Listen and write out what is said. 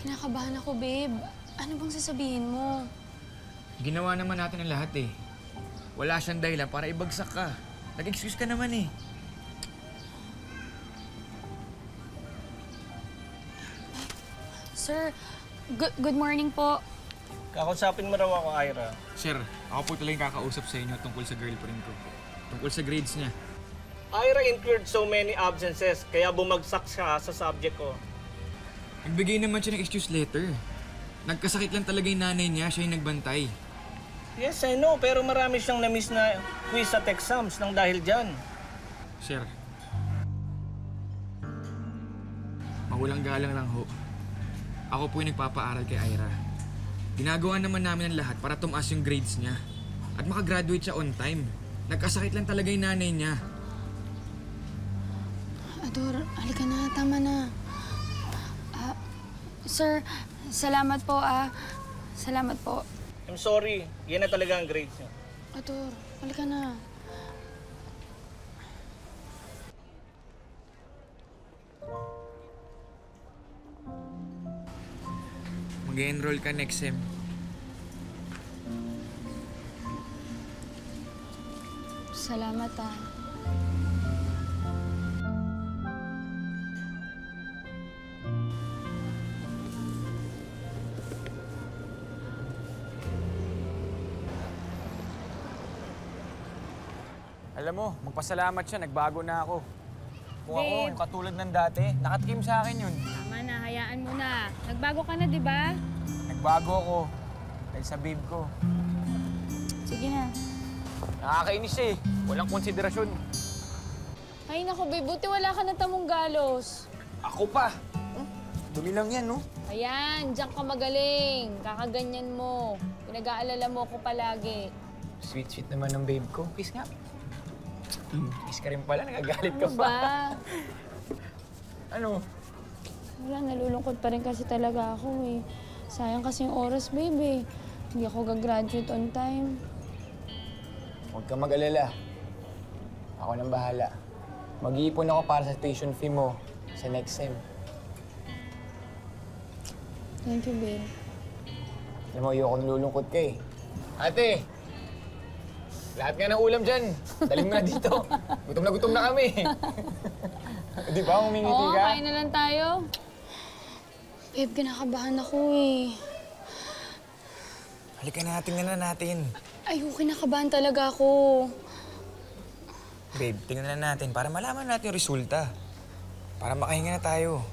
Kinakabahan ako, babe. Ano bang sasabihin mo? Ginawa naman natin ang lahat eh. Wala siyang dahilan para ibagsak ka. Nag-excuse ka naman eh. Sir, good morning po. Kakausapin mo raw ako, Ira. Sir, ako po talagang kakausap sa inyo tungkol sa girlfriend ko. Tungkol sa grades niya. Ira incurred so many absences, kaya bumagsak siya sa subject ko. Nagbigay naman siya ng excuse letter. Nagkasakit lang talaga yung nanay niya, siya yung nagbantay. Yes, I know, pero marami siyang na-miss na quiz at exams nang dahil dyan. Sir, mawalang galang lang ho. Ako po yung nagpapaaral kay Ira. Ginagawa naman namin ang lahat para tumaas yung grades niya. At makagraduate siya on time. Nagkasakit lang talaga yung nanay niya. Ador, halika na. Tama na. Sir, salamat po, Salamat po. I'm sorry, yan na talaga ang grades niya. Ador, halika na. Mag-enroll ka next sem. Salamat, Alam mo, magpasalamat siya, nagbago na ako. Kung ako, Babe. yung katulad ng dati, nakatikim sa akin yun. Tama na, hayaan mo na. Nagbago ka na, di ba? Nagbago ako dahil sa babe ko. Sige na. Nakakainis eh, walang konsiderasyon. Ay nako, babe. Buti wala ka na tamong galos. Ako pa! Dumi lang yan, no? Ayan, diyan ka magaling. Kakaganyan mo. Pinag-aalala mo ko palagi. Sweet-sweet naman ng babe ko. Kiss nga. Kiss ka rin pala, nagagalit ka Ano pa. ba? Ano? Wala, nalulungkot pa rin kasi talaga ako eh. Sayang kasi yung oras, babe. Hindi ako gagraduate on time. Huwag kang mag-alala. Ako nang bahala. Mag-iipon ako para sa tuition fee mo sa next sem. Thank you, babe. Alam mo, ayokong lulungkot ka eh. Ate! Lahat nga ng ulam dyan. Daling mo na dito. Gutom na kami. Di ba? Humingiti Oo, ka? kain na lang tayo. Babe, kinakabahan ako eh. Halika na, tingnan na natin. Ayoko, kinakabahan talaga ako. Babe, tingnan na natin para malaman natin yung resulta. Para makahinga na tayo.